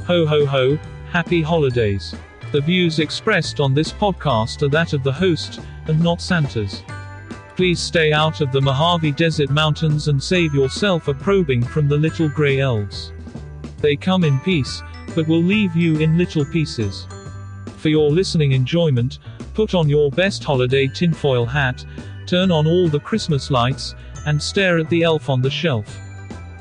Ho ho ho, happy holidays. The views expressed on this podcast are that of the host, and not Santa's. Please stay out of the Mojave Desert Mountains and save yourself a probing from the little gray elves. They come in peace, but will leave you in little pieces. For your listening enjoyment, put on your best holiday tinfoil hat, turn on all the Christmas lights, and stare at the elf on the shelf.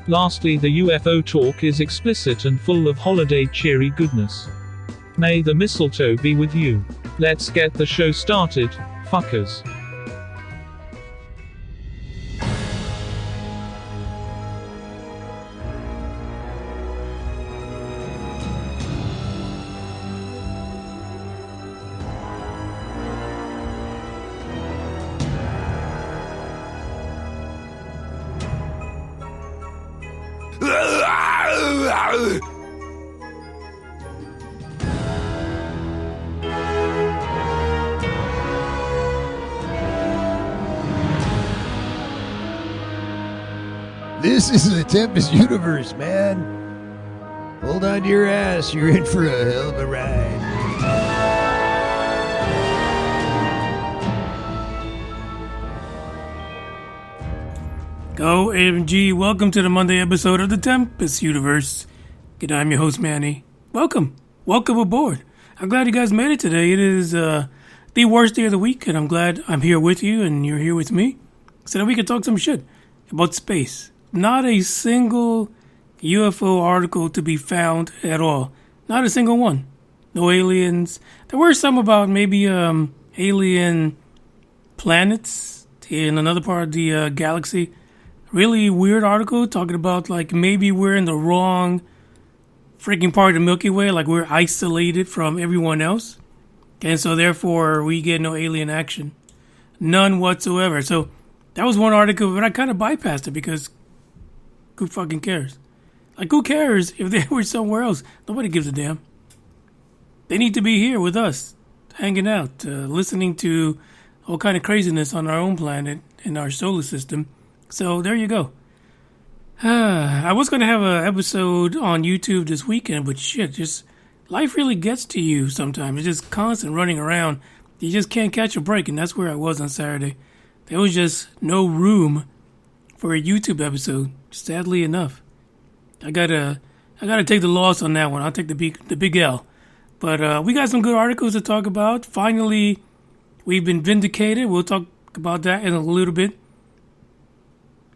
Lastly, the UFO talk is explicit and full of holiday cheery goodness. May the mistletoe be with you. Let's get the show started, fuckers. This is the Tempest universe, man. Hold on to your ass. You're in for a hell of a ride. OMG, welcome to the Monday episode of the Tempest universe. Good day, I'm your host, Manny. Welcome aboard. I'm glad you guys made it today. It is the worst day of the week, and I'm glad I'm here with you and you're here with me so that we can talk some shit about space. Not a single UFO article to be found at all. Not a single one. No aliens. There were some about maybe alien planets in another part of the galaxy. Really weird article talking about like maybe we're in the wrong freaking part of the Milky Way, like we're isolated from everyone else. And so therefore we get no alien action. None whatsoever. So that was one article, but I kind of bypassed it because who fucking cares? Like, who cares if they were somewhere else? Nobody gives a damn. They need to be here with us, hanging out, listening to all kind of craziness on our own planet in our solar system. So there you go. I was going to have an episode on YouTube this weekend, but shit, just life really gets to you sometimes. It's just constant running around. You just can't catch a break, and that's where I was on Saturday. There was just no room for a YouTube episode, sadly enough. I gotta take the loss on that one. I'll take the big L. But we got some good articles to talk about. Finally, we've been vindicated. We'll talk about that in a little bit.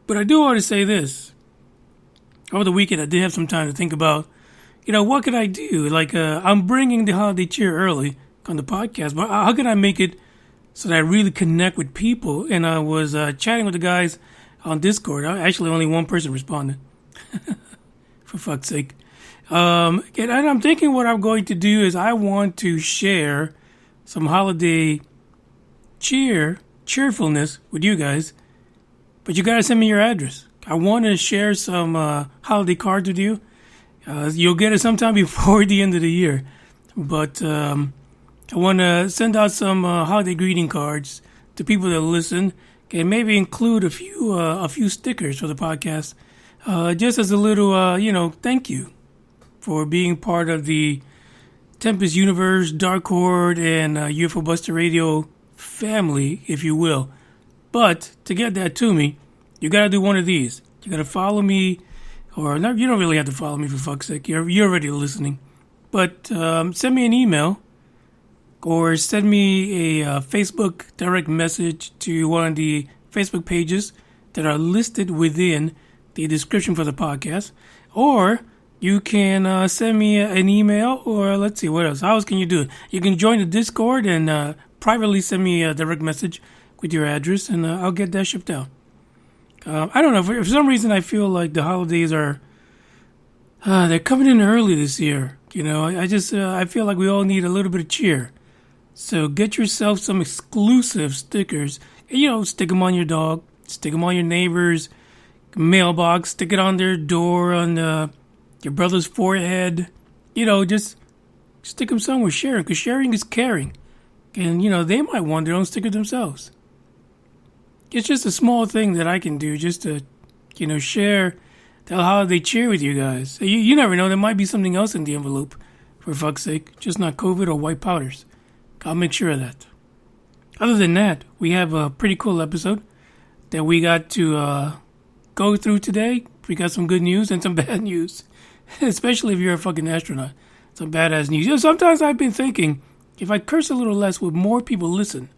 But I do want to say this. Over the weekend, I did have some time to think about, what could I do? Like, I'm bringing the holiday cheer early on the podcast, but how can I make it so that I really connect with people? And I was chatting with the guys on Discord. Actually, only one person responded. For fuck's sake. And I'm thinking what I'm going to do is I want to share some holiday cheerfulness with you guys. But you gotta send me your address. I want to share some holiday cards with you. You'll get it sometime before the end of the year. But I want to send out some holiday greeting cards to people that listen. And maybe include a few stickers for the podcast, just as a little, thank you for being part of the Tempest Universe, Dark Horde, and UFO Buster Radio family, if you will. But to get that to me, you gotta do one of these. You gotta follow me, or not. You don't really have to follow me for fuck's sake. You're already listening. But send me an email. Or send me a Facebook direct message to one of the Facebook pages that are listed within the description for the podcast. Or you can send me an email, or let's see, what else? How else can you do it? You can join the Discord and privately send me a direct message with your address, and I'll get that shipped out. I don't know. For some reason, I feel like the holidays are they're coming in early this year. I feel like we all need a little bit of cheer. So get yourself some exclusive stickers. Stick them on your dog, stick them on your neighbor's mailbox, stick it on their door, on your brother's forehead. Just stick them somewhere, sharing, because sharing is caring. And, they might want their own sticker themselves. It's just a small thing that I can do just to, share the holiday cheer with you guys. You never know. There might be something else in the envelope, for fuck's sake. Just not COVID or white powders. I'll make sure of that. Other than that, we have a pretty cool episode that we got to go through today. We got some good news and some bad news. Especially if you're a fucking astronaut. Some badass news. You know, sometimes I've been thinking, if I curse a little less, would more people listen?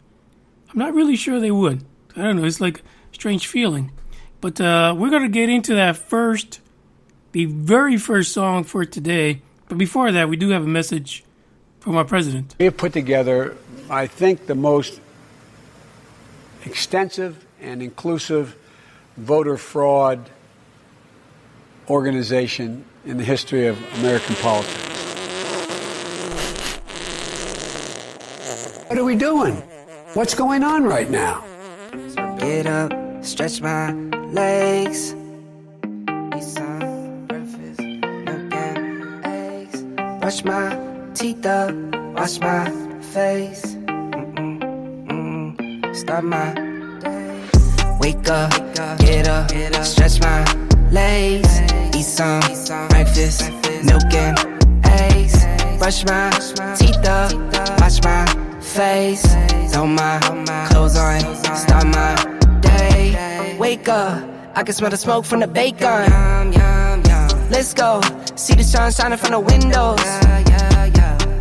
I'm not really sure they would. I don't know. It's like a strange feeling. But we're going to get into that first, the very first song for today. But before that, we do have a message from our president. We have put together, I think, the most extensive and inclusive voter fraud organization in the history of American politics. What are we doing? What's going on right now? Get up, stretch my legs. Eat some breakfast, milk and eggs. Brush my teeth up, wash my face. Start my day. Wake up, get up, stretch my legs. Eat some breakfast, milk and eggs. Brush my teeth up, wash my face. Throw my clothes on, start my day. Wake up, I can smell the smoke from the bacon. Let's go, see the sun shining from the windows.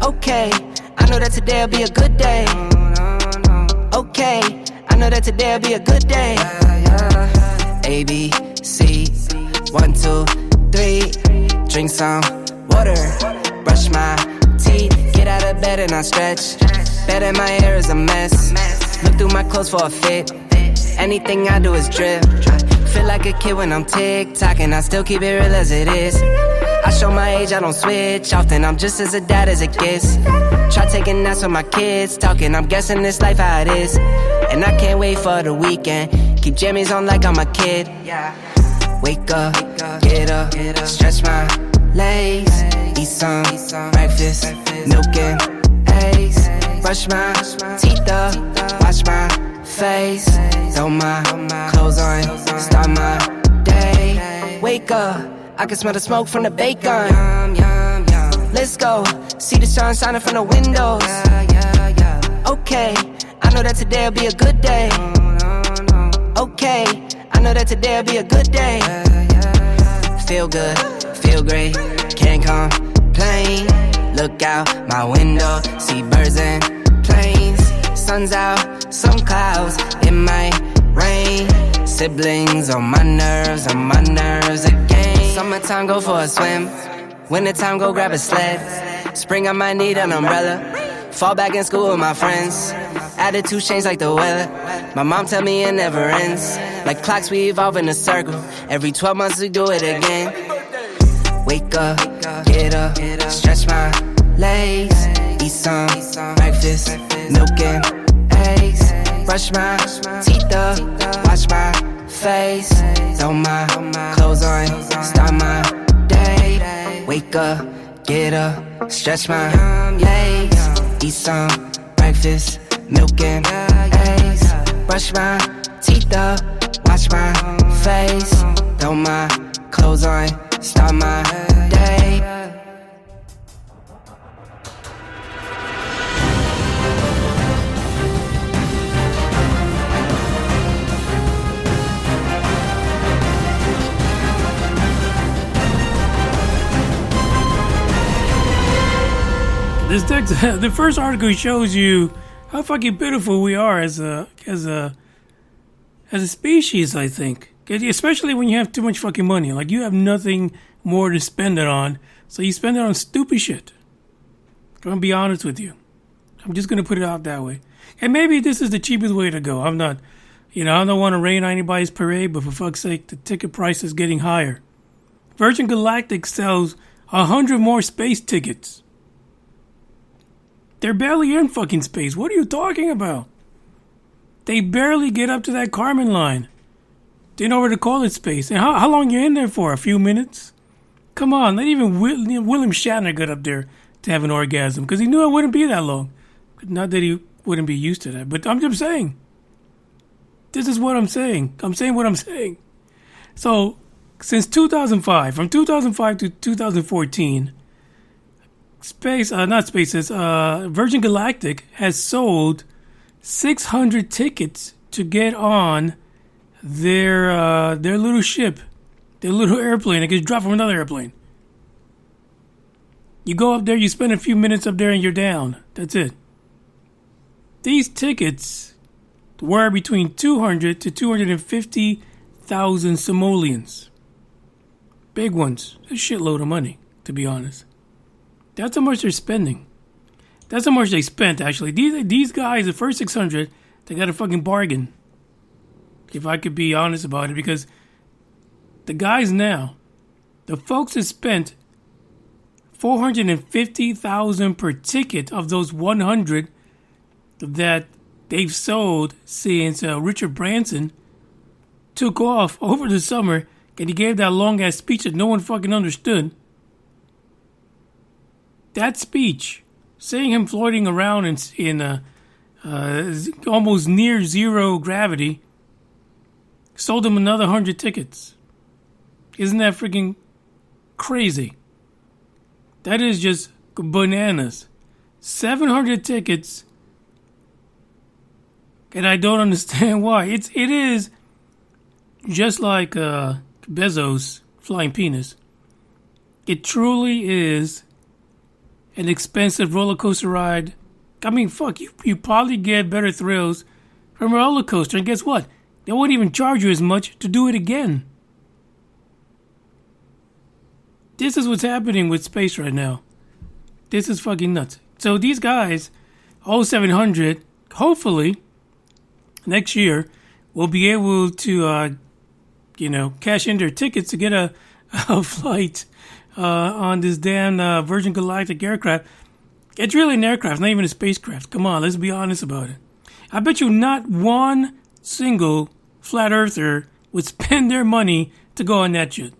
Okay, I know that today'll be a good day. Okay, I know that today'll be a good day. A, B, C, 1, 2, 3. Drink some water, brush my teeth. Get out of bed and I stretch. Bed in my hair is a mess. Look through my clothes for a fit. Anything I do is drip. Feel like a kid when I'm tick-tocking. I still keep it real as it is. I show my age, I don't switch often. I'm just as a dad as it gets. Try taking naps with my kids talking. I'm guessing this life how it is. And I can't wait for the weekend. Keep jammies on like I'm a kid. Wake up, get up, stretch my legs. Eat some breakfast, milk and eggs. Brush my teeth up, wash my face. Throw my clothes on, start my day. Wake up, I can smell the smoke from the bacon. Let's go, see the sun shining from the windows. Okay, I know that today'll be a good day. Okay, I know that today'll be a good day. Feel good, feel great, can't complain. Look out my window, see birds and planes. Sun's out, some clouds, it might rain. Siblings on my nerves again. Summertime, go for a swim. Wintertime, go grab a sled. Spring, I might need an umbrella. Fall back in school with my friends. Attitude change like the weather. My mom tell me it never ends. Like clocks, we evolve in a circle. Every 12 months we do it again. Wake up, get up, stretch my legs. Eat some breakfast, milk and eggs. Brush my teeth up, wash my face. Throw my clothes on, start my day. Wake up, get up, stretch my legs. Eat some breakfast, milk and eggs. Brush my teeth up, wash my face. Throw my clothes on, start my day. This text, the first article shows you how fucking pitiful we are as a species, I think. Especially when you have too much fucking money. Like, you have nothing more to spend it on, so you spend it on stupid shit. I'm gonna be honest with you. I'm just gonna put it out that way. And maybe this is the cheapest way to go. I don't want to rain on anybody's parade, but for fuck's sake, the ticket price is getting higher. Virgin Galactic sells 100 more space tickets. They're barely in fucking space. What are you talking about? They barely get up to that Kármán line. They know where to call it space. And how long you in there for? A few minutes? Come on, not even William Shatner got up there to have an orgasm because he knew it wouldn't be that long. Not that he wouldn't be used to that, but I'm just saying. This is what I'm saying. I'm saying what I'm saying. So, since 2005, from 2005 to 2014, Virgin Galactic has sold 600 tickets to get on their little ship, their little airplane that gets dropped from another airplane. You go up there, you spend a few minutes up there, and you're down. That's it. These tickets were between 200 to 250,000 simoleons. Big ones. A shitload of money, to be honest. That's how much they're spending. That's how much they spent, actually. These guys, the first 600, they got a fucking bargain. If I could be honest about it, because the guys now, the folks that spent $450,000 per ticket of those 100 that they've sold since Richard Branson took off over the summer, and he gave that long ass speech that no one fucking understood. That speech, seeing him floating around in almost near zero gravity, sold him another 100 tickets. Isn't that freaking crazy? That is just bananas. 700 tickets, and I don't understand why. It is just like Bezos' flying penis. It truly is an expensive roller coaster ride. I mean, fuck, you probably get better thrills from a roller coaster, and guess what? They won't even charge you as much to do it again. This is what's happening with space right now. This is fucking nuts. So these guys, all 700, hopefully, next year, will be able to, cash in their tickets to get a flight on this damn Virgin Galactic aircraft. It's really an aircraft, not even a spacecraft. Come on, let's be honest about it. I bet you not one single flat earther would spend their money to go on that shit.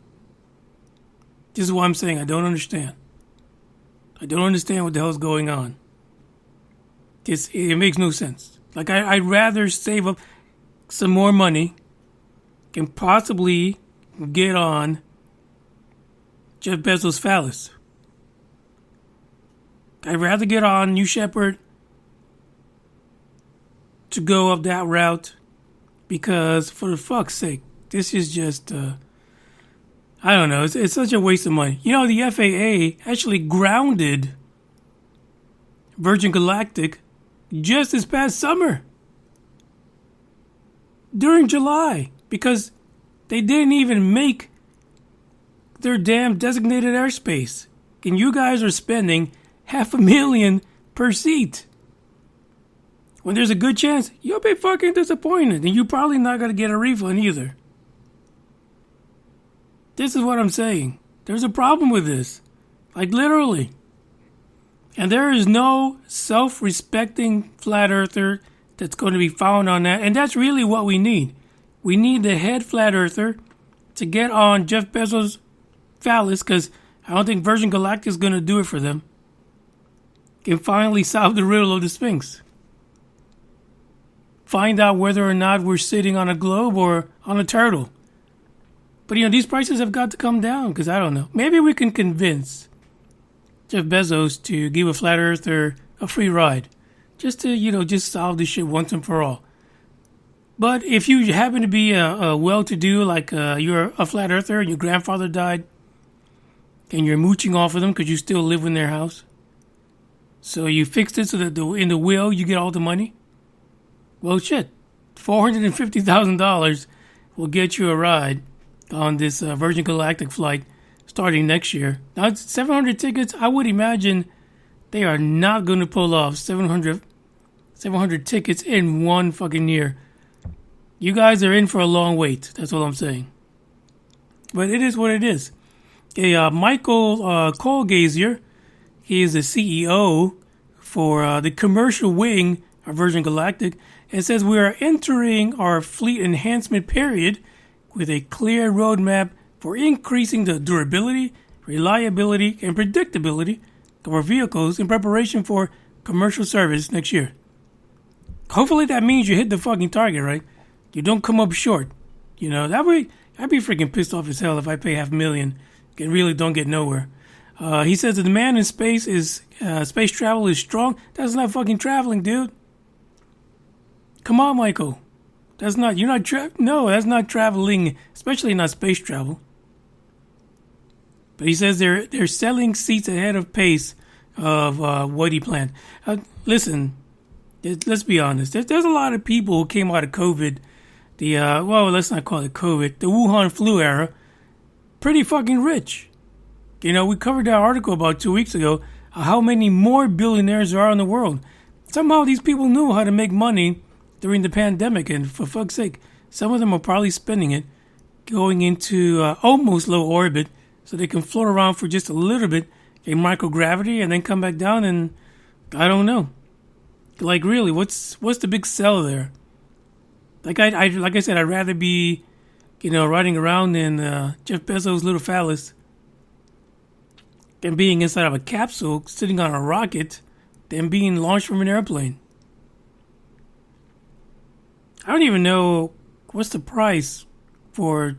This is what I'm saying. I don't understand. I don't understand what the hell's going on. It makes no sense. Like, I'd rather save up some more money and possibly get on Jeff Bezos' phallus. I'd rather get on New Shepard to go up that route, because for the fuck's sake, this is just... I don't know. It's such a waste of money. You know, the FAA actually grounded Virgin Galactic just this past summer. During July. Because they didn't even make their damn designated airspace. And you guys are spending $500,000 per seat. When there's a good chance, you'll be fucking disappointed. And you're probably not going to get a refund either. This is what I'm saying. There's a problem with this. Like, literally. And there is no self-respecting flat earther that's going to be found on that. And that's really what we need. We need the head flat earther to get on Jeff Bezos' phallus, because I don't think Virgin Galactic is going to do it for them. Can finally solve the riddle of the Sphinx. Find out whether or not we're sitting on a globe or on a turtle. But, these prices have got to come down, because I don't know. Maybe we can convince Jeff Bezos to give a flat earther a free ride. Just to, just solve this shit once and for all. But if you happen to be a well-to-do, like you're a flat earther and your grandfather died, and you're mooching off of them because you still live in their house, so you fixed it so that in the will you get all the money, well, shit, $450,000 will get you a ride on this Virgin Galactic flight starting next year. Now, it's 700 tickets. I would imagine they are not going to pull off 700 tickets in one fucking year. You guys are in for a long wait. That's all I'm saying. But it is what it is. Michael Colgazier, he is the CEO for the commercial wing of Virgin Galactic, and says we are entering our fleet enhancement period with a clear roadmap for increasing the durability, reliability, and predictability of our vehicles in preparation for commercial service next year. Hopefully that means you hit the fucking target, right? You don't come up short. That way I'd be freaking pissed off as hell if I pay $500,000 and really don't get nowhere. He says the demand in space travel is strong. That's not fucking traveling, dude. Come on, Michael. That's not traveling, especially not space travel. But he says they're selling seats ahead of pace of what he planned. Listen, let's be honest. There's a lot of people who came out of COVID, let's not call it COVID, the Wuhan flu era, pretty fucking rich. You know, we covered that article about 2 weeks ago, how many more billionaires there are in the world. Somehow these people knew how to make money during the pandemic, and for fuck's sake, some of them are probably spending it going into almost low orbit so they can float around for just a little bit in microgravity and then come back down, and I don't know. Like, really, what's the big sell there? Like I said, I'd rather be, riding around in Jeff Bezos' little phallus than being inside of a capsule sitting on a rocket than being launched from an airplane. I don't even know what's the price for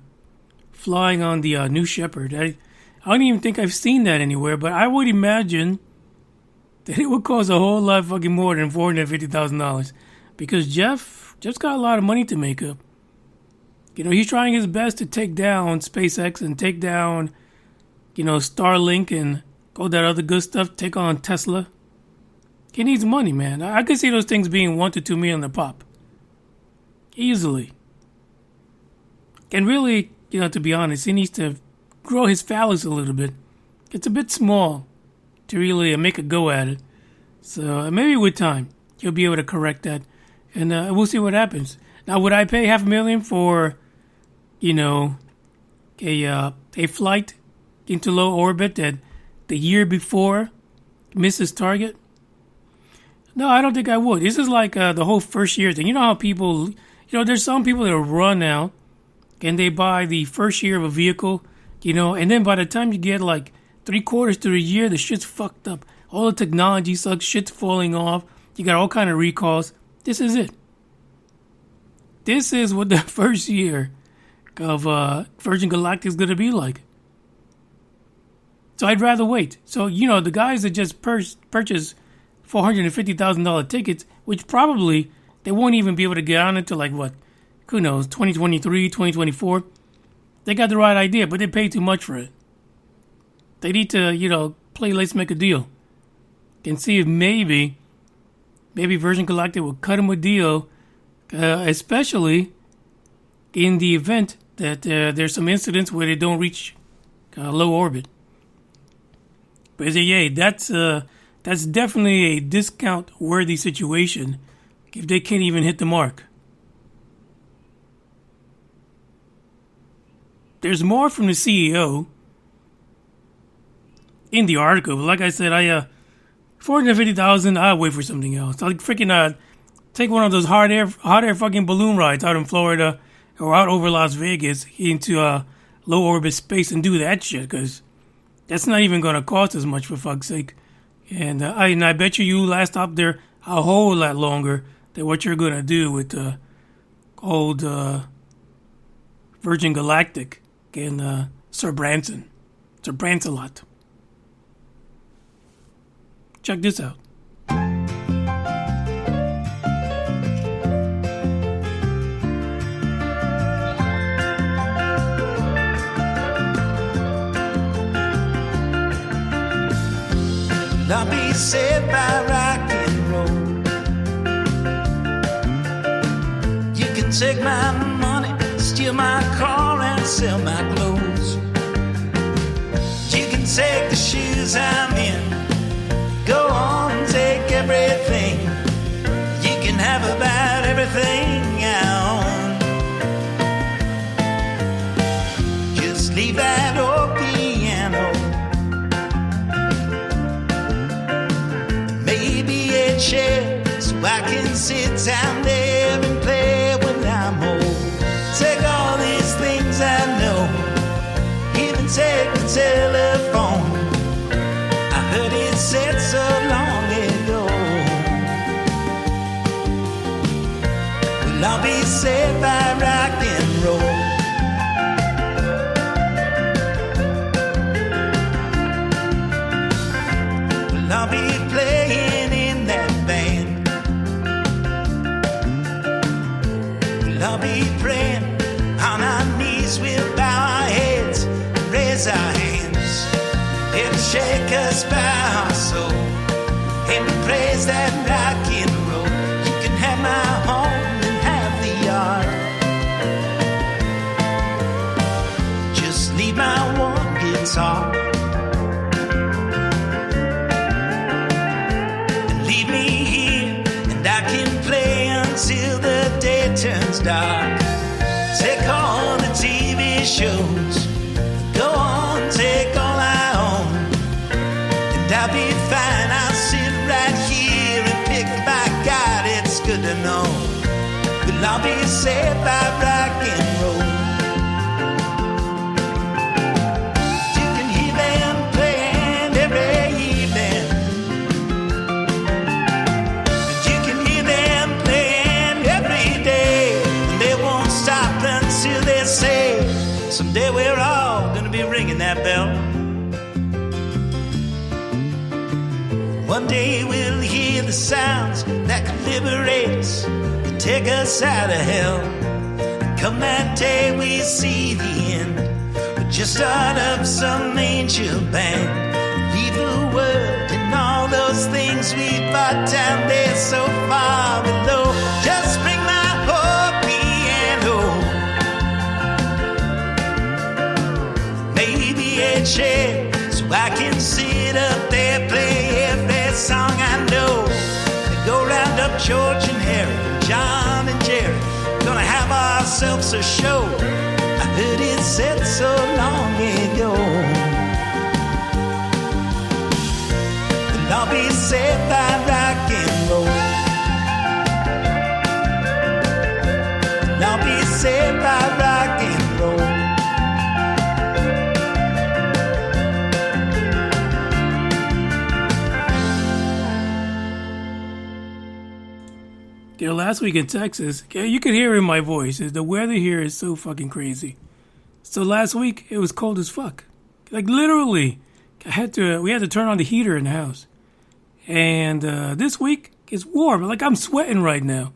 flying on the New Shepard. I don't even think I've seen that anywhere, but I would imagine that it would cost a whole lot fucking more than $450,000 because Jeff's got a lot of money to make up. He's trying his best to take down SpaceX and take down, Starlink and all that other good stuff, take on Tesla. He needs money, man. I could see those things being $1 to $2 million a pop. Easily. And really, to be honest, he needs to grow his phallus a little bit. It's a bit small to really make a go at it. So maybe with time, he'll be able to correct that. And we'll see what happens. Now, would I pay $500,000 for, a flight into low orbit that the year before misses target? No, I don't think I would. This is like the whole first year thing. You know how people, there's some people that run out and they buy the first year of a vehicle, and then by the time you get like 3/4 to a year, the shit's fucked up. All the technology sucks, shit's falling off. You got all kind of recalls. This is it. This is what the first year of Virgin Galactic is going to be like. So I'd rather wait. So, the guys that just purchase $450,000 tickets, which probably they won't even be able to get on until like what? Who knows, 2023, 2024. They got the right idea, but they pay too much for it. They need to, play let's make a deal. And see if maybe Virgin Galactic will cut them a deal, especially in the event that there's some incidents where they don't reach low orbit. But that's definitely a discount-worthy situation if they can't even hit the mark. There's more from the CEO in the article, but like I said, $450,000, I'll wait for something else. I'll freaking take one of those hot air fucking balloon rides out in Florida or out over Las Vegas into low orbit space and do that shit, because that's not even going to cost as much, for fuck's sake. And I bet you last up there a whole lot longer than what you're going to do with the old Virgin Galactic and Sir Brancelot. Check this out. I'll be saved by rock and roll. You can take my money, steal my car and sell my clothes. You can take the shoes I'm in, go on and take everything. You can have about everything I own. Just leave that old piano, maybe a chair, so I can sit down there and play when I'm old. Take all these things I know, even take the telephone. I heard it said so long ago. Well, I'll be saved by rock and roll. shake us by our soul, and we praise that rock and roll. You can have my home and have the yard. Just leave my one guitar and leave me here, and I can play until the day turns dark. Take all the TV shows, go on, take all I own, and I'll be fine. I'll sit right here and pick by God, it's good to know we'll all be saved by rock and roll. You can hear them playing every evening, and you can hear them playing every day, and they won't stop until they say someday we're all gonna be ringing that bell. One day we'll hear the sounds that can liberate us, can take us out of hell. And come that day we see the end, we'll just start up some angel band, leave the world and all those things we bought down there so far below. Just bring my whole piano, maybe a chair, so I can sit up there, play every song I know, and go round up George and Harry, John and Jerry. Gonna have ourselves a show, I heard it said so long ago. And I'll be saved by rock and roll, and I'll be saved by rock and roll. You know, last week in Texas, you could hear in my voice, the weather here is so fucking crazy. So last week, it was cold as fuck. Like, literally, we had to turn on the heater in the house. And this week, it's warm. Like, I'm sweating right now.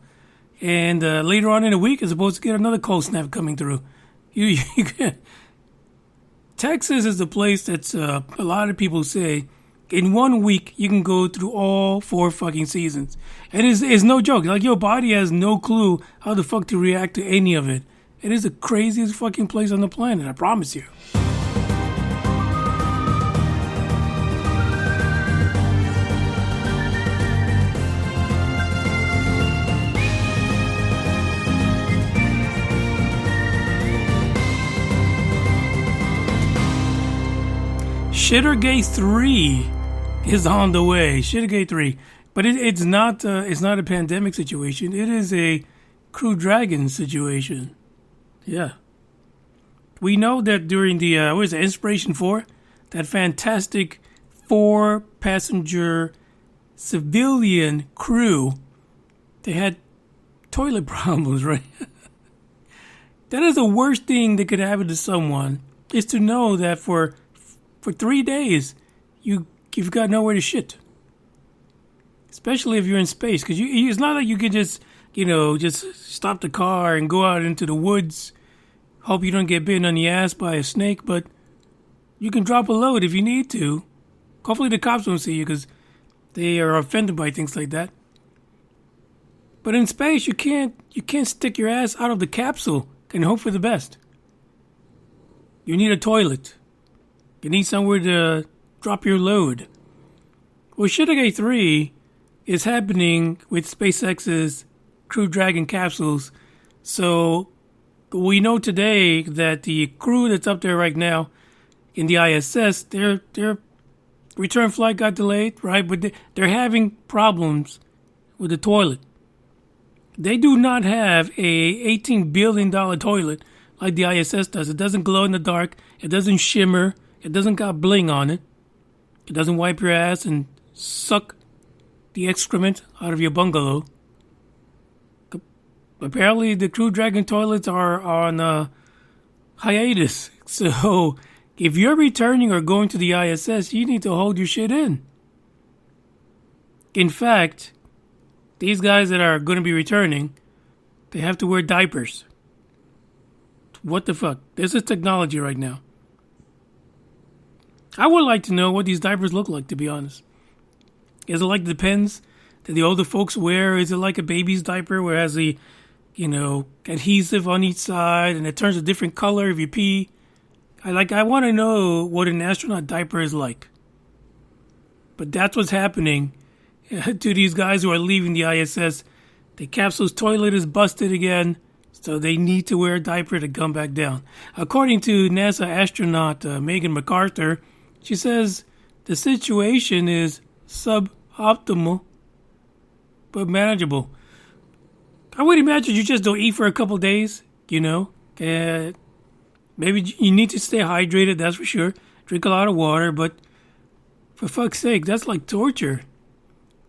And later on in the week, it's supposed to get another cold snap coming through. Texas is the place that's, a lot of people say, in 1 week, you can go through all 4 fucking seasons. And it's no joke. Like, your body has no clue how the fuck to react to any of it. It is the craziest fucking place on the planet, I promise you. Shittergate 3 is on the way. Shittergate 3. But it's not a pandemic situation. It is a Crew Dragon situation. Yeah. We know that during the, what is it, Inspiration 4? That fantastic 4-passenger civilian crew, they had toilet problems, right? That is the worst thing that could happen to someone, is to know that for 3 days, you've got nowhere to shit. Especially if you're in space, because it's not like you can just stop the car and go out into the woods, hope you don't get bitten on the ass by a snake, but you can drop a load if you need to. Hopefully the cops won't see you, because they are offended by things like that. But in space, you can't stick your ass out of the capsule and hope for the best. You need a toilet. You need somewhere to drop your load. Well, Shittergate 3 is happening with SpaceX's Crew Dragon capsules. So we know today that the crew that's up there right now in the ISS, their return flight got delayed, right? But they're having problems with the toilet. They do not have a $18 billion toilet like the ISS does. It doesn't glow in the dark. It doesn't shimmer. It doesn't got bling on it. It doesn't wipe your ass and suck the excrement out of your bungalow. Apparently, the Crew Dragon toilets are on hiatus. So, if you're returning or going to the ISS, you need to hold your shit in. In fact, these guys that are going to be returning, they have to wear diapers. What the fuck? This is technology right now. I would like to know what these diapers look like, to be honest. Is it like the Depends that the older folks wear? Is it like a baby's diaper where it has the, adhesive on each side and it turns a different color if you pee? I want to know what an astronaut diaper is like. But that's what's happening to these guys who are leaving the ISS. The capsule's toilet is busted again, so they need to wear a diaper to come back down. According to NASA astronaut Megan McArthur, she says the situation is suboptimal but manageable. I would imagine you just don't eat for a couple days, maybe you need to stay hydrated, that's for sure. Drink a lot of water, but for fuck's sake, that's like torture.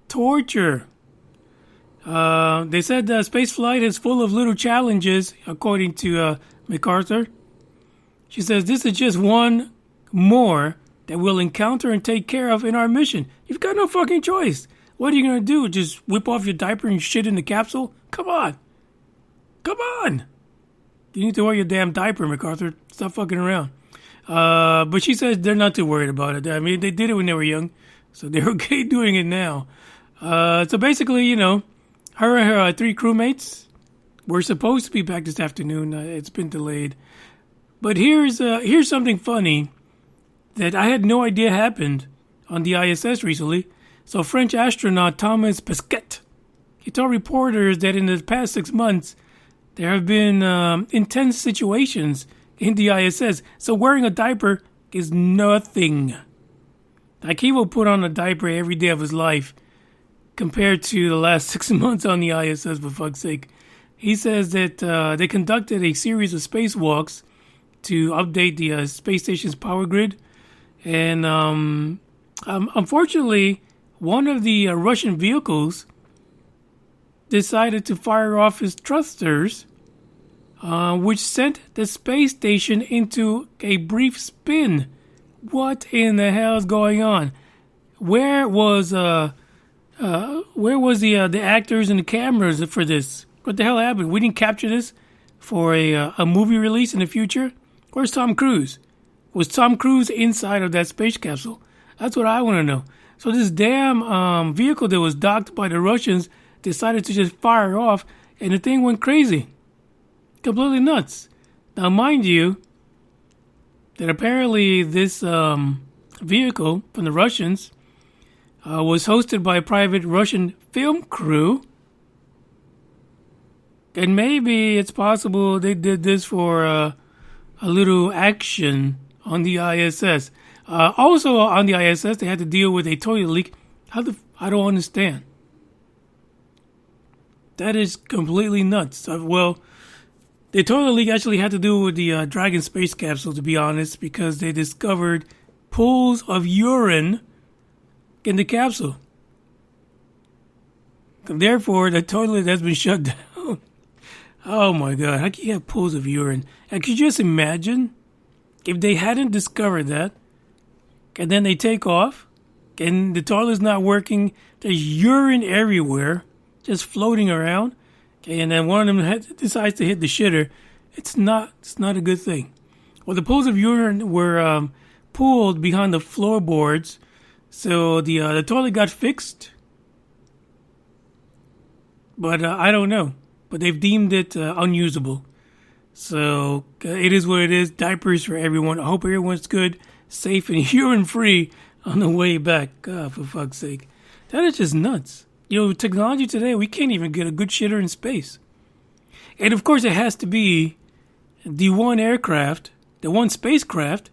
Torture. They said space flight is full of little challenges, according to MacArthur. She says this is just one more that we'll encounter and take care of in our mission. You've got no fucking choice. What are you going to do? Just whip off your diaper and shit in the capsule? Come on. Come on. You need to wear your damn diaper, MacArthur. Stop fucking around. But she says they're not too worried about it. I mean, they did it when they were young, so they're okay doing it now. So basically, her and her 3 crewmates were supposed to be back this afternoon. It's been delayed. But here's something funny that I had no idea happened on the ISS recently. So French astronaut Thomas Pesquet, he told reporters that in the past 6 months, there have been intense situations in the ISS. So wearing a diaper is nothing. Like he will put on a diaper every day of his life compared to the last 6 months on the ISS, for fuck's sake. He says that they conducted a series of spacewalks to update the space station's power grid. And unfortunately, one of the Russian vehicles decided to fire off his thrusters, which sent the space station into a brief spin. What in the hell is going on? Where was the actors and the cameras for this? What the hell happened? We didn't capture this for a movie release in the future? Where's Tom Cruise? Was Tom Cruise inside of that space capsule? That's what I want to know. So this damn vehicle that was docked by the Russians decided to just fire off, and the thing went crazy. Completely nuts. Now, mind you, that apparently this vehicle from the Russians was hosted by a private Russian film crew. And maybe it's possible they did this for a little action on the ISS. Also on the ISS, they had to deal with a toilet leak. I don't understand. That is completely nuts. The toilet leak actually had to do with the Dragon space capsule, to be honest, because they discovered pools of urine in the capsule. And therefore, the toilet has been shut down. Oh my God, how can you have pools of urine? And could you just imagine if they hadn't discovered that, and then they take off, and the toilet's not working, there's urine everywhere, just floating around, okay, and then one of them decides to hit the shitter. It's not a good thing. Well, the pools of urine were pooled behind the floorboards, so the toilet got fixed. But I don't know. But they've deemed it unusable. So it is what it is. Diapers for everyone. I hope everyone's good, safe, and urine-free on the way back. God, for fuck's sake. That is just nuts. Technology today, we can't even get a good shitter in space. And of course, it has to be the one aircraft, the one spacecraft,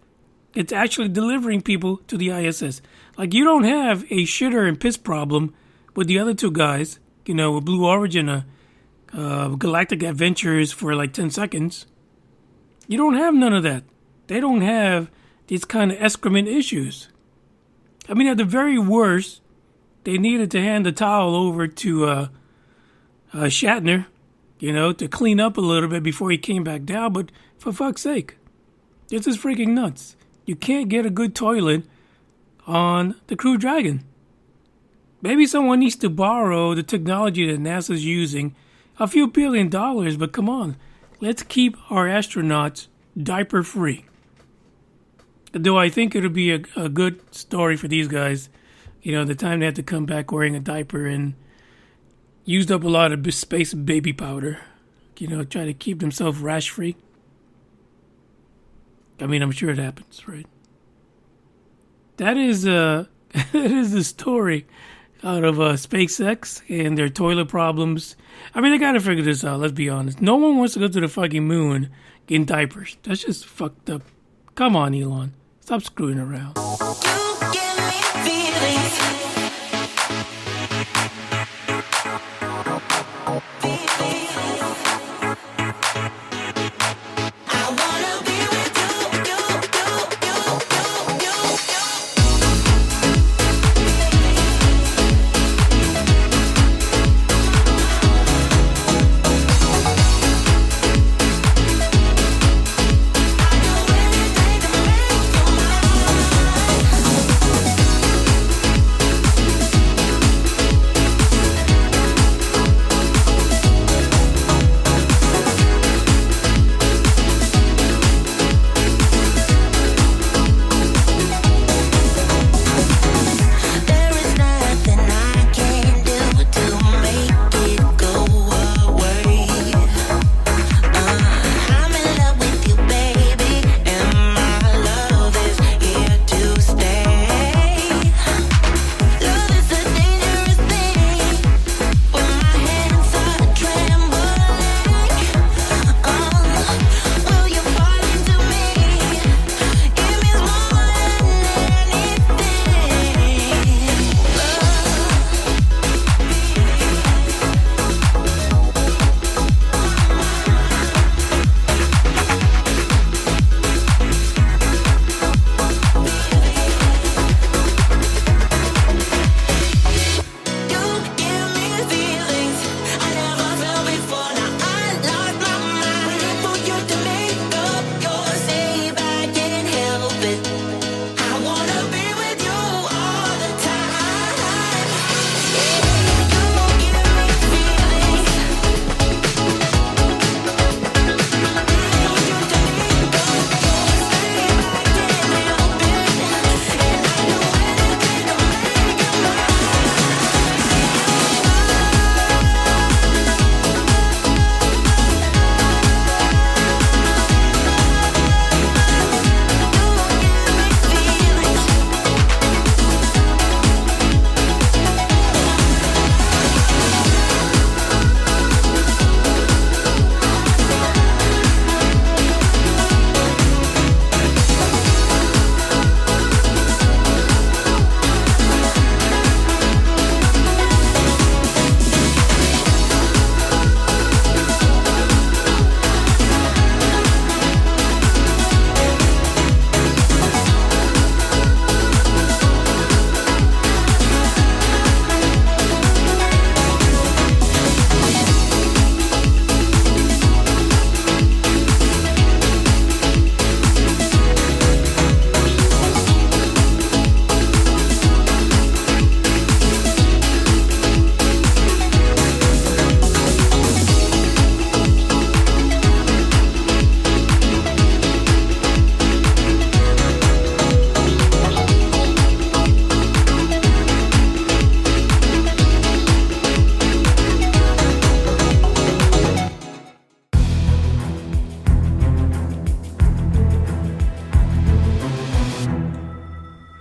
it's actually delivering people to the ISS. Like, you don't have a shitter and piss problem with the other two guys, with Blue Origin, Galactic Adventures for like 10 seconds. You don't have none of that. They don't have these kind of excrement issues. I mean, at the very worst, they needed to hand the towel over to Shatner, to clean up a little bit before he came back down. But for fuck's sake, this is freaking nuts. You can't get a good toilet on the Crew Dragon. Maybe someone needs to borrow the technology that NASA's using, a few $1 billion, but come on, let's keep our astronauts diaper free. Though I think it'll be a good story for these guys. You know, the time they had to come back wearing a diaper and used up a lot of space baby powder. You know, try to keep themselves rash free. I mean, I'm sure it happens, right? That is that is the story out of SpaceX and their toilet problems. I mean, they gotta figure this out, let's be honest. No one wants to go to the fucking moon in diapers. That's just fucked up. Come on, Elon. Stop screwing around. You give me feelings.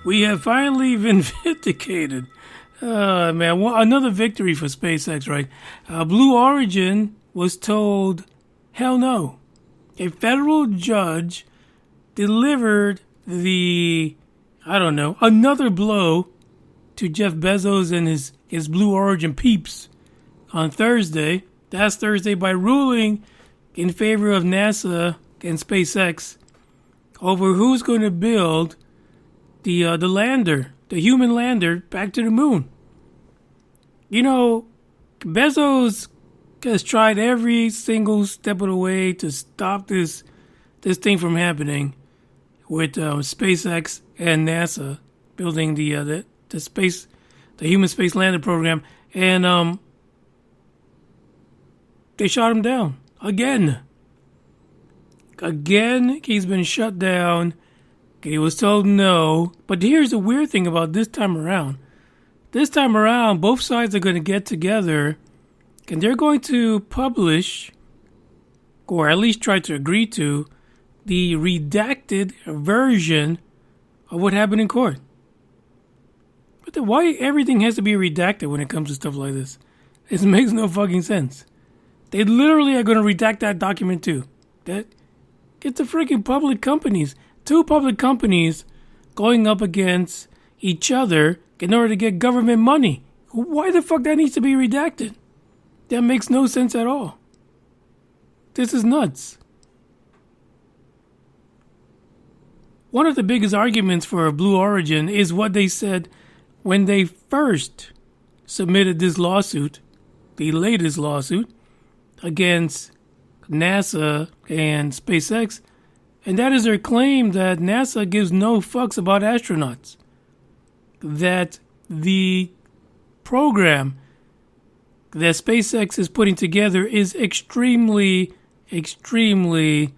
We have finally been vindicated. Man, another victory for SpaceX, right? Blue Origin was told, hell no. A federal judge delivered another blow to Jeff Bezos and his Blue Origin peeps on Thursday. That's Thursday, by ruling in favor of NASA and SpaceX over who's going to build the lander, the human lander, back to the moon. You know, Bezos has tried every single step of the way to stop this thing from happening with SpaceX and NASA building the human space lander program, and they shot him down again. Again, he's been shut down He was told no. But here's the weird thing about this time around. This time around, both sides are going to get together and they're going to publish, or at least try to agree to, the redacted version of what happened in court. But then why everything has to be redacted when it comes to stuff like this? It makes no fucking sense. They literally are going to redact that document too. It's the freaking public companies. Two public companies going up against each other in order to get government money. Why the fuck that needs to be redacted? That makes no sense at all. This is nuts. One of the biggest arguments for Blue Origin is what they said when they first submitted this lawsuit, the latest lawsuit, against NASA and SpaceX, and that is their claim that NASA gives no fucks about astronauts. That the program that SpaceX is putting together is extremely, extremely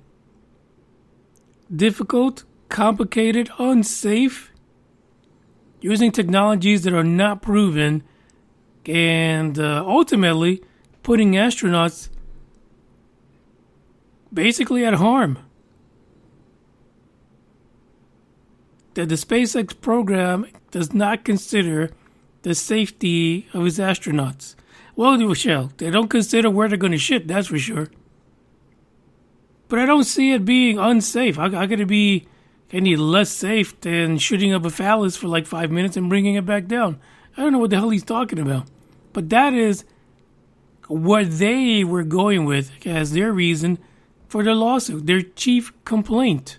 difficult, complicated, unsafe, using technologies that are not proven, and ultimately putting astronauts basically at harm. That the SpaceX program does not consider the safety of its astronauts. Well, Michelle, they don't consider where they're going to shit, that's for sure. But I don't see it being unsafe. How could it be any less safe than shooting up a phallus for like 5 minutes and bringing it back down? I don't know what the hell he's talking about. But that is what they were going with as their reason for their lawsuit, their chief complaint.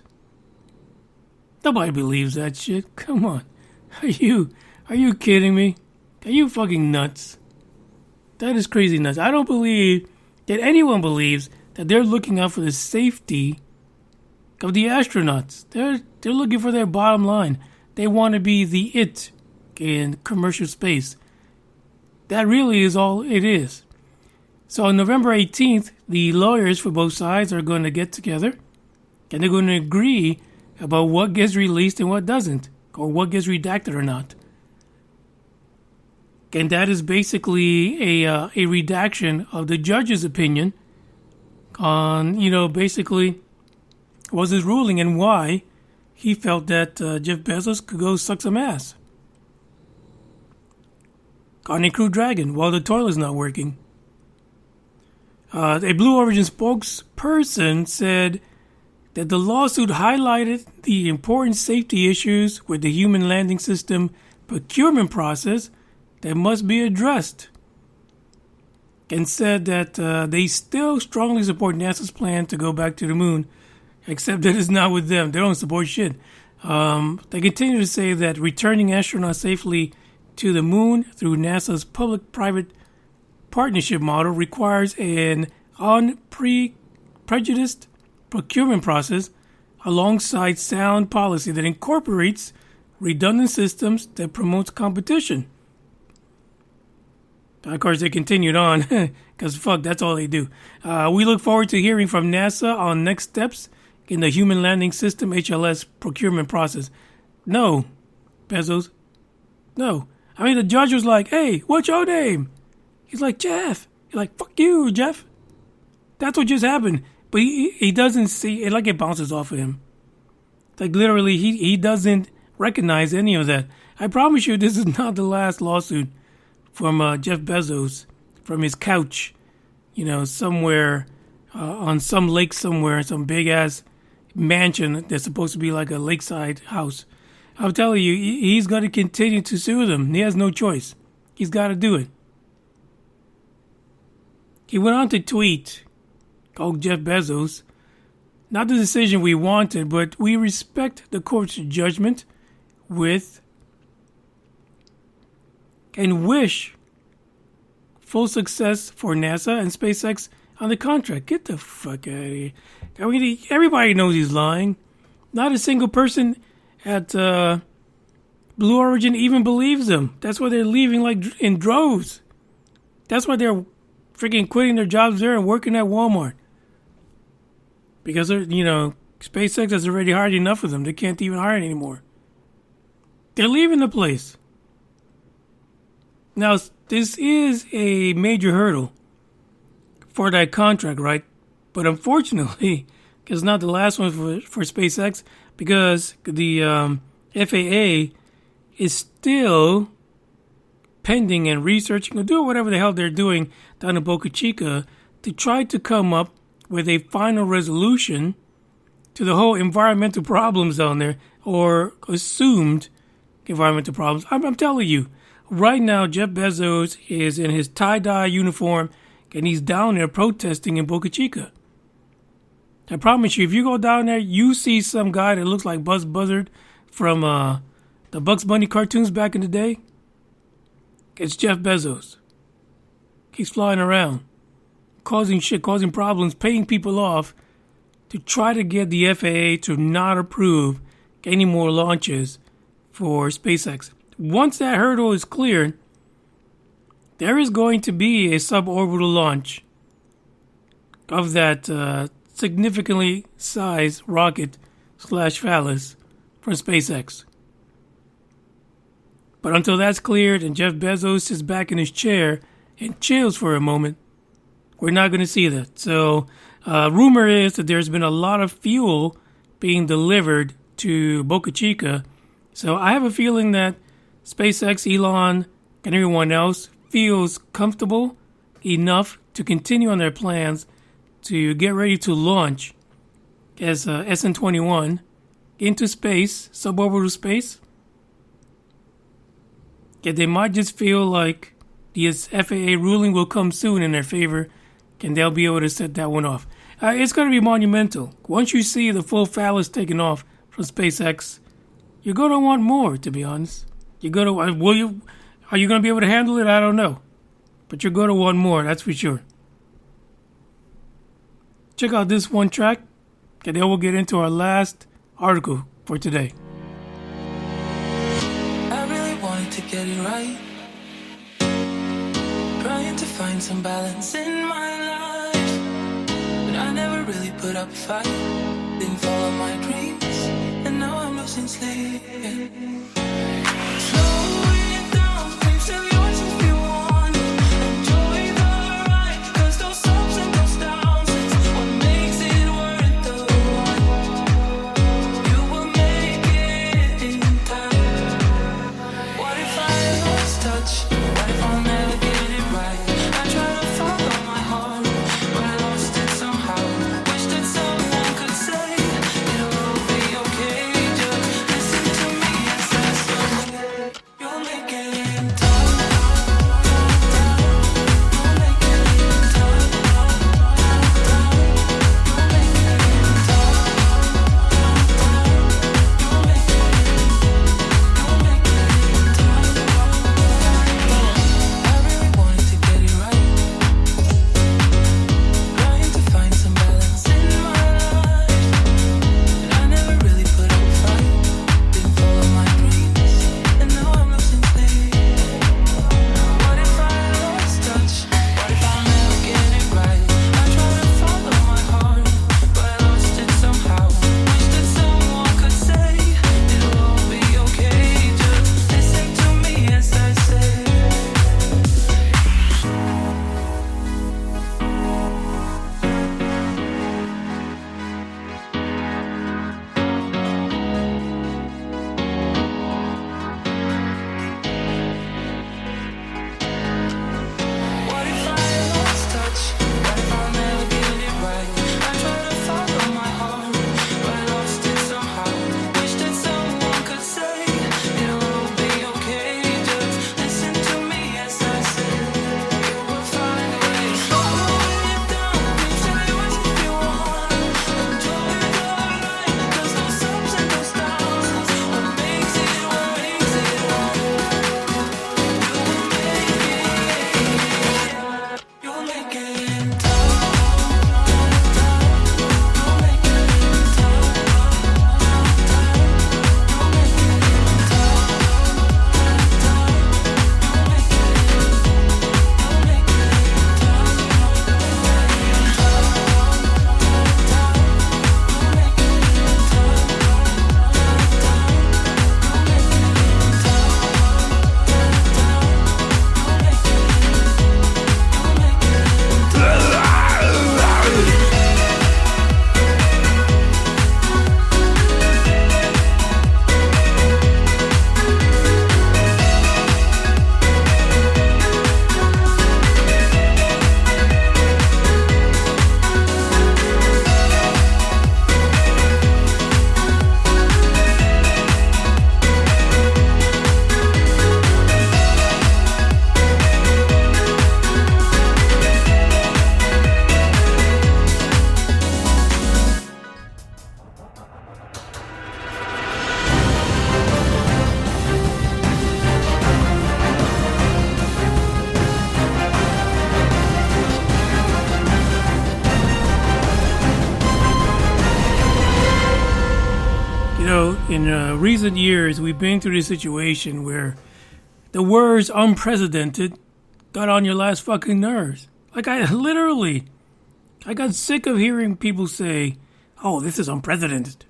Nobody believes that shit. Come on. Are you kidding me? Are you fucking nuts? That is crazy nuts. I don't believe that anyone believes that they're looking out for the safety of the astronauts. They're looking for their bottom line. They want to be the it in commercial space. That really is all it is. So on November 18th, the lawyers for both sides are going to get together and they're going to agree about what gets released and what doesn't, or what gets redacted or not. And that is basically a redaction of the judge's opinion on, basically was his ruling and why he felt that Jeff Bezos could go suck some ass on a Crew Dragon while the toilet's not working. A Blue Origin spokesperson said that the lawsuit highlighted the important safety issues with the human landing system procurement process that must be addressed, and said that they still strongly support NASA's plan to go back to the moon, except that it's not with them. They don't support shit. They continue to say that returning astronauts safely to the moon through NASA's public-private partnership model requires an unprejudiced procurement process alongside sound policy that incorporates redundant systems that promotes competition. Of course, they continued on, because fuck, that's all they do. We look forward to hearing from NASA on next steps in the Human Landing System HLS procurement process. No, Bezos, no. I mean, the judge was like, hey, what's your name? He's like, Jeff. He's like, fuck you, Jeff. That's what just happened. But he doesn't see it, like it bounces off of him. Like literally, he doesn't recognize any of that. I promise you, this is not the last lawsuit from Jeff Bezos from his couch, somewhere on some lake somewhere, some big ass mansion that's supposed to be like a lakeside house. I'm telling you, he's going to continue to sue them. He has no choice. He's got to do it. He went on to tweet, Jeff Bezos, not the decision we wanted, but we respect the court's judgment with and wish full success for NASA and SpaceX on the contract. Get the fuck out of here. I mean, everybody knows he's lying. Not a single person at Blue Origin even believes him. That's why they're leaving like in droves. That's why they're freaking quitting their jobs there and working at Walmart. Because they're, SpaceX has already hired enough of them. They can't even hire anymore. They're leaving the place. Now, this is a major hurdle for that contract, right? But unfortunately, it's not the last one for SpaceX, because the FAA is still pending and researching or doing whatever the hell they're doing down in Boca Chica to try to come up with a final resolution to the whole environmental problems down there, or assumed environmental problems. I'm telling you, right now, Jeff Bezos is in his tie-dye uniform and he's down there protesting in Boca Chica. I promise you, if you go down there, you see some guy that looks like Buzz Buzzard from the Bugs Bunny cartoons back in the day. It's Jeff Bezos. He's flying around, causing shit, causing problems, paying people off to try to get the FAA to not approve any more launches for SpaceX. Once that hurdle is cleared, there is going to be a suborbital launch of that significantly sized rocket / phallus from SpaceX. But until that's cleared and Jeff Bezos is back in his chair and chills for a moment, we're not going to see that. So, rumor is that there's been a lot of fuel being delivered to Boca Chica. So I have a feeling that SpaceX, Elon, and everyone else feels comfortable enough to continue on their plans to get ready to launch as SN-21 into space, suborbital space. Yet they might just feel like the FAA ruling will come soon in their favor, and they'll be able to set that one off. It's going to be monumental. Once you see the full phallus taken off from SpaceX, you're going to want more, to be honest. You're going to, are you going to be able to handle it? I don't know. But you're going to want more, that's for sure. Check out this one track, and then we'll get into our last article for today. I really wanted to get it right, trying to find some balance in my life, but I never really put up a fight, didn't follow my dreams, and now I'm losing sleep. Slowing it down, please tell me what you feel on. Enjoy the ride, 'cause those ups and those downs is what makes it worth the ride. You will make it in time. What if I lost touch? What if I'll never get it right? I try to follow my heart, but I lost it somehow. Wish that someone could say it will be okay. Just listen to me as I say you'll make it in time. You'll make it in time. You'll make it in time. You'll make it in time. in recent years, we've been through this situation where the words unprecedented got on your last fucking nerves. Like, I got sick of hearing people say, oh, this is unprecedented.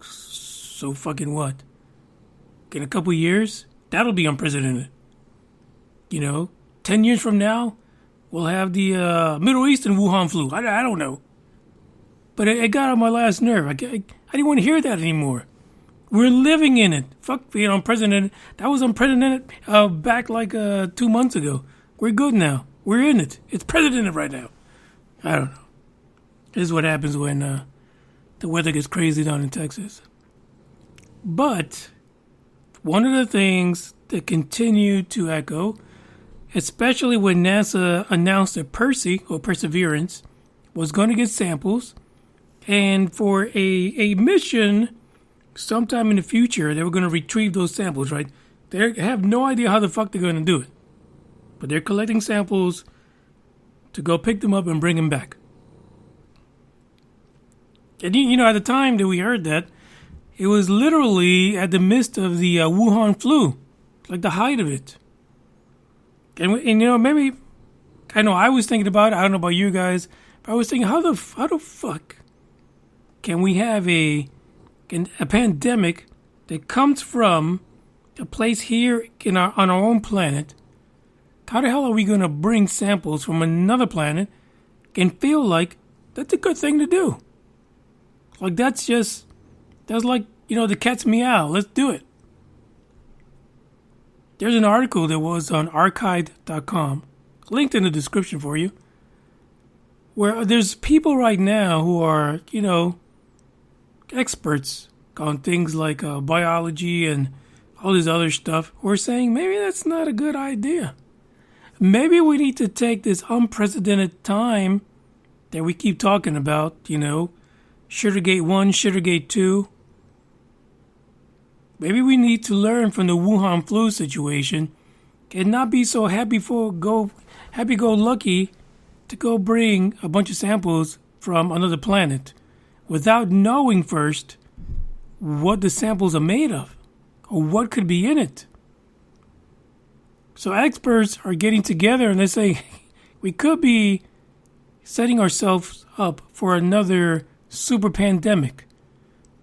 So fucking what? In a couple years, that'll be unprecedented. 10 years from now, we'll have the Middle Eastern Wuhan flu. I don't know. But it got on my last nerve. I didn't want to hear that anymore. We're living in it. Fuck being unprecedented. That was unprecedented back like 2 months ago. We're good now. We're in it. It's precedented right now. I don't know. This is what happens when the weather gets crazy down in Texas. But one of the things that continue to echo, especially when NASA announced that Perseverance was going to get samples, and for a mission sometime in the future, they were going to retrieve those samples, right? They have no idea how the fuck they're going to do it. But they're collecting samples to go pick them up and bring them back. And at the time that we heard that, it was literally at the midst of the Wuhan flu, like the height of it. And maybe, I know I was thinking about it, I don't know about you guys, but I was thinking, how the fuck can we have a pandemic that comes from a place here on our own planet? How the hell are we going to bring samples from another planet and feel like that's a good thing to do? Like, that's like, the cat's meow. Let's do it. There's an article that was on archive.com, linked in the description for you, where there's people right now who are, experts on things like biology and all this other stuff, who are saying maybe that's not a good idea. Maybe we need to take this unprecedented time that we keep talking about, Sugargate 1, Sugargate 2. Maybe we need to learn from the Wuhan flu situation and not be so happy-go-lucky to go bring a bunch of samples from another planet without knowing first what the samples are made of or what could be in it. So experts are getting together and they're saying we could be setting ourselves up for another super pandemic,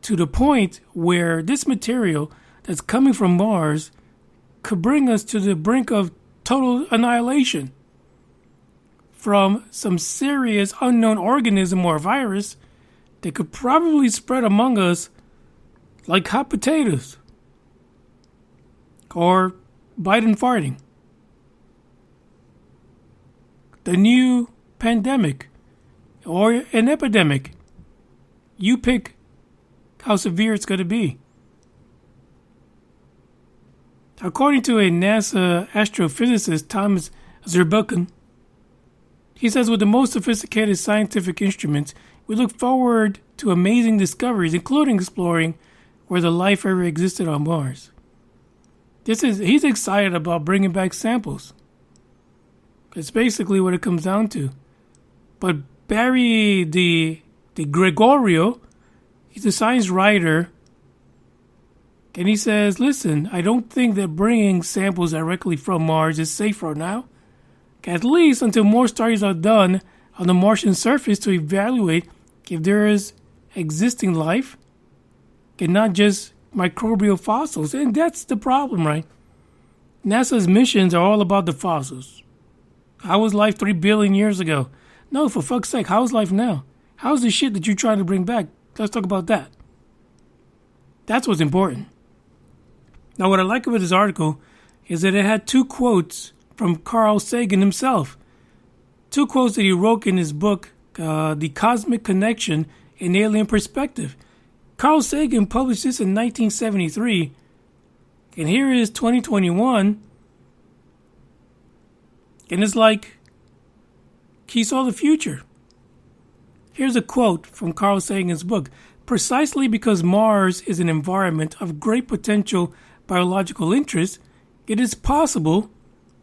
to the point where this material that's coming from Mars could bring us to the brink of total annihilation from some serious unknown organism or virus that could probably spread among us like hot potatoes or Biden farting. The new pandemic or an epidemic. You pick how severe it's going to be. According to a NASA astrophysicist, Thomas Zurbuchen, he says, with the most sophisticated scientific instruments, we look forward to amazing discoveries, including exploring whether life ever existed on Mars. He's excited about bringing back samples. It's basically what it comes down to. But Barry De Gregorio, he's a science writer, and he says, listen, I don't think that bringing samples directly from Mars is safe right now, at least until more studies are done on the Martian surface to evaluate if there is existing life and not just microbial fossils. And that's the problem, right? NASA's missions are all about the fossils. How was life 3 billion years ago? No, for fuck's sake, how's life now? How's the shit that you're trying to bring back? Let's talk about that. That's what's important. Now, what I like about this article is that it had 2 quotes from Carl Sagan himself. 2 quotes that he wrote in his book, The Cosmic Connection, An Alien Perspective. Carl Sagan published this in 1973, and here is 2021, and it's like he saw the future. Here's a quote from Carl Sagan's book. Precisely because Mars is an environment of great potential biological interest, it is possible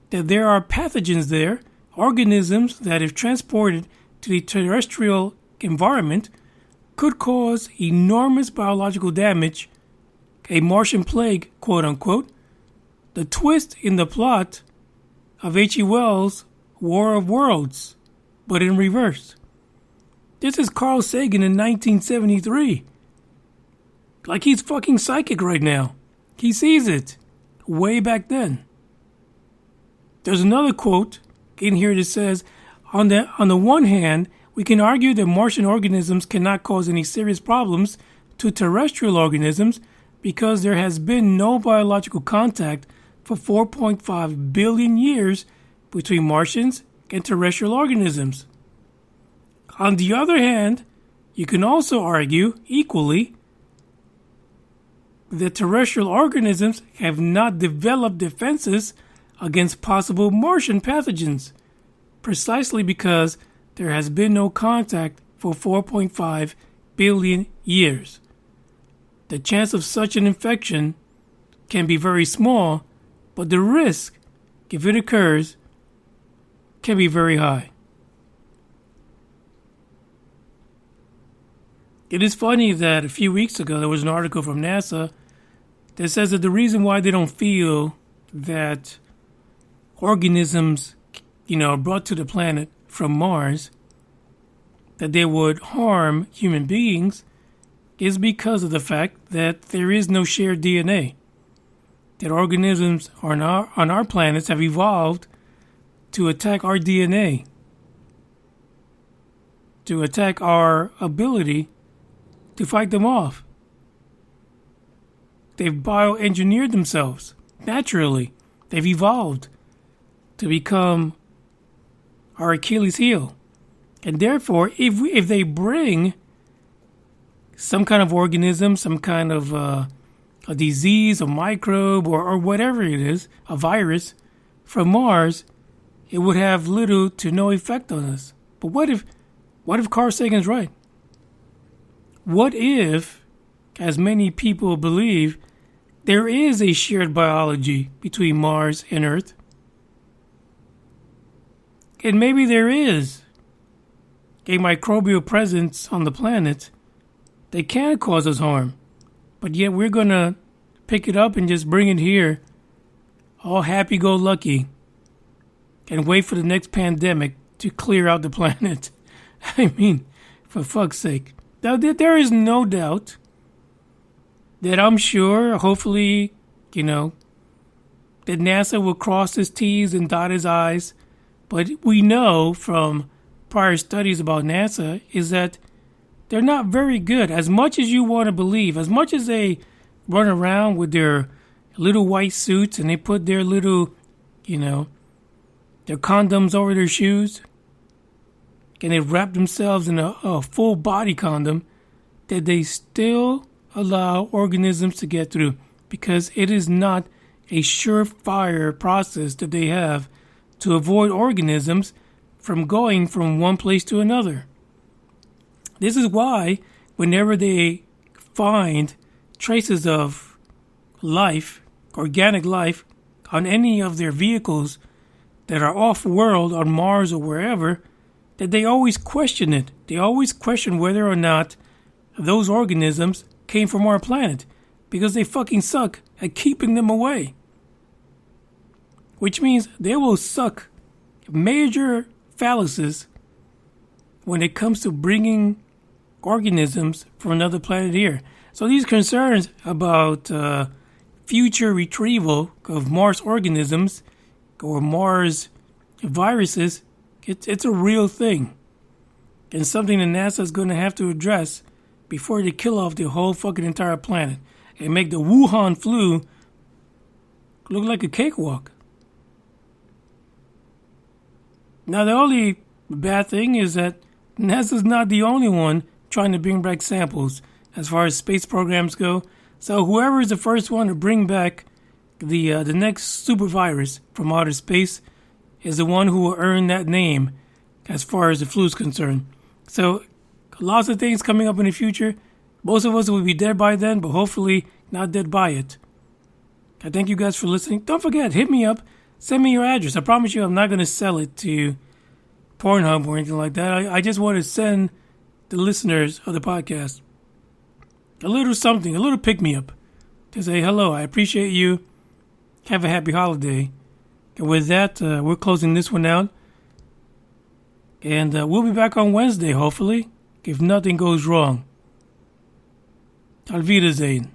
that there are pathogens there, organisms that, if transported to the terrestrial environment, could cause enormous biological damage a Martian plague, quote unquote, the twist in the plot of H.G. Wells' War of Worlds, but in reverse. This is Carl Sagan in 1973. Like he's fucking psychic right now. He sees it way back then. There's another quote in here that says, on the one hand, we can argue that Martian organisms cannot cause any serious problems to terrestrial organisms because there has been no biological contact for 4.5 billion years between Martians and terrestrial organisms. On the other hand, you can also argue equally that terrestrial organisms have not developed defenses against possible Martian pathogens, precisely because there has been no contact for 4.5 billion years. The chance of such an infection can be very small, but the risk, if it occurs, can be very high. It is funny that a few weeks ago there was an article from NASA that says that the reason why they don't feel that organisms, brought to the planet from Mars, that they would harm human beings, is because of the fact that there is no shared DNA. That organisms on our planets have evolved to attack our DNA, to attack our ability to fight them off. They've bioengineered themselves naturally. They've evolved to become our Achilles heel. And therefore, if they bring some kind of organism, some kind of a disease, a microbe, or whatever it is, a virus, from Mars, it would have little to no effect on us. But what if Carl Sagan's right? What if, as many people believe, there is a shared biology between Mars and Earth? And maybe there is a microbial presence on the planet that can cause us harm, but yet we're going to pick it up and just bring it here, all happy-go-lucky, and wait for the next pandemic to clear out the planet. I mean, for fuck's sake. Now, there is no doubt that I'm sure, hopefully, that NASA will cross his T's and dot his I's. But we know from prior studies about NASA is that they're not very good. As much as you want to believe, as much as they run around with their little white suits and they put their little, their condoms over their shoes, and they wrap themselves in a full body condom, that they still allow organisms to get through, because it is not a surefire process that they have to avoid organisms from going from one place to another. This is why whenever they find traces of life, organic life, on any of their vehicles that are off-world on Mars or wherever, that they always question it. They always question whether or not those organisms came from our planet, because they fucking suck at keeping them away. Which means they will suck major phalluses when it comes to bringing organisms from another planet here. So these concerns about future retrieval of Mars organisms or Mars viruses, it's a real thing. And something that NASA is going to have to address before they kill off the whole fucking entire planet and make the Wuhan flu look like a cakewalk. Now, the only bad thing is that NASA's not the only one trying to bring back samples as far as space programs go. So whoever is the first one to bring back the next super virus from outer space is the one who will earn that name as far as the flu is concerned. So lots of things coming up in the future. Most of us will be dead by then, but hopefully not dead by it. I thank you guys for listening. Don't forget, hit me up. Send me your address. I promise you I'm not going to sell it to Pornhub or anything like that. I just want to send the listeners of the podcast a little something, a little pick-me-up. to say hello. I appreciate you. Have a happy holiday. And with that, we're closing this one out. And we'll be back on Wednesday, hopefully, if nothing goes wrong. Auf Wiedersehen.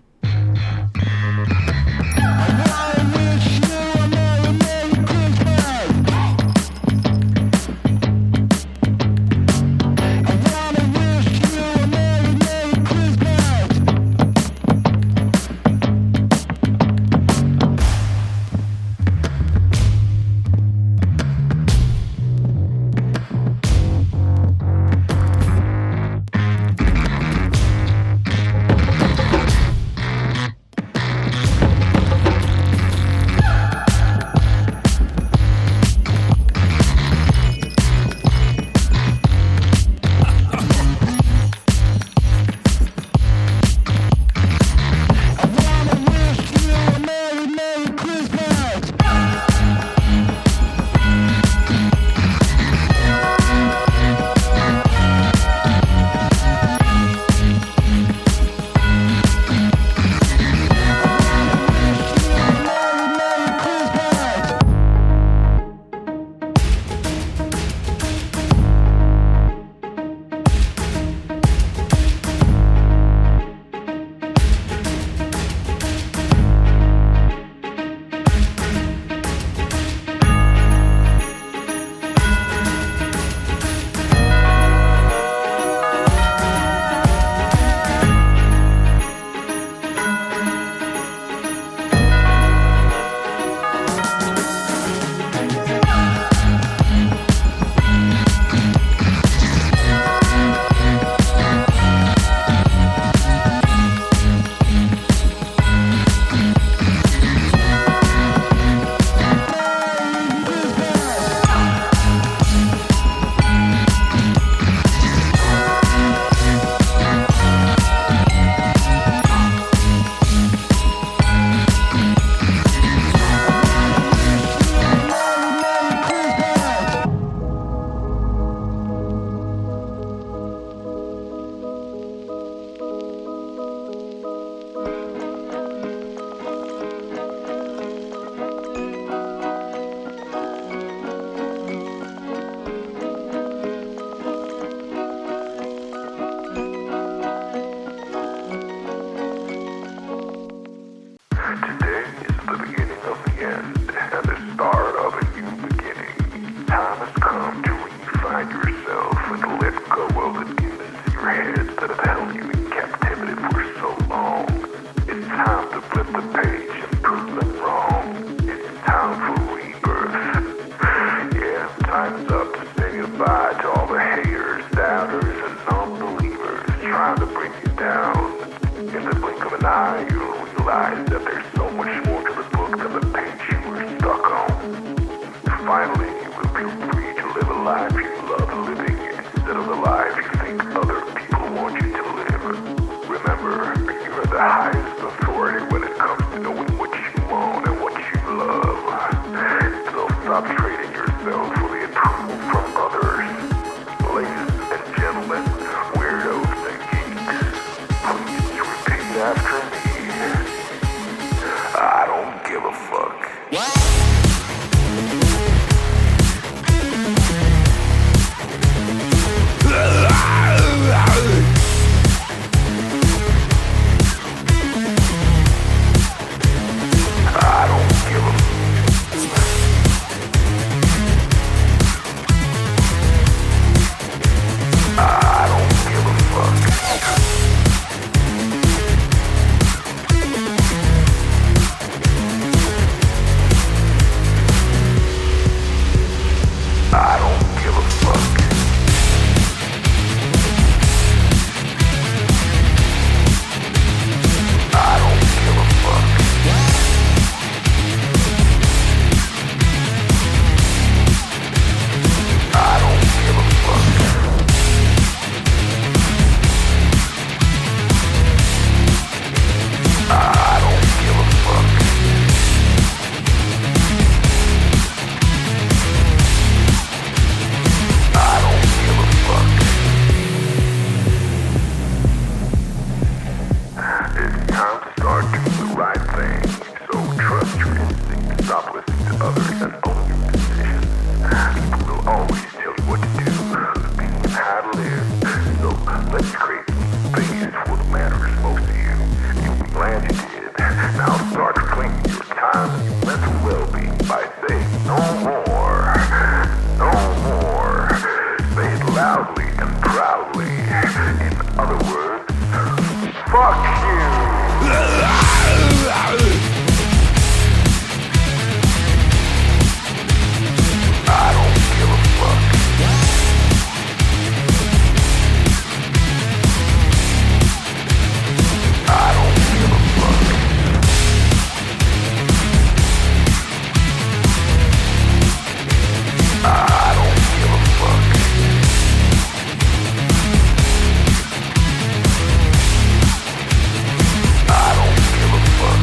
other than own your position. People will always tell you what to do, speak and how to live. So let's create space for the matters most to you. You'll be glad you did. Now start reclaiming your time and your mental well-being by saying no more. No more. Say it loudly and proudly. In other words, fuck you. I don't give a fuck. I don't give a fuck. I don't give a fuck. I don't give a fuck.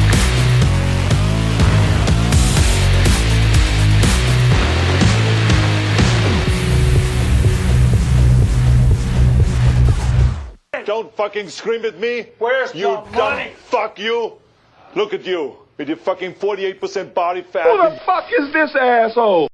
Don't fucking scream at me. Where's you the dumb money? fuck you? Look at you with your fucking 48% body fat. Who the fuck is this asshole?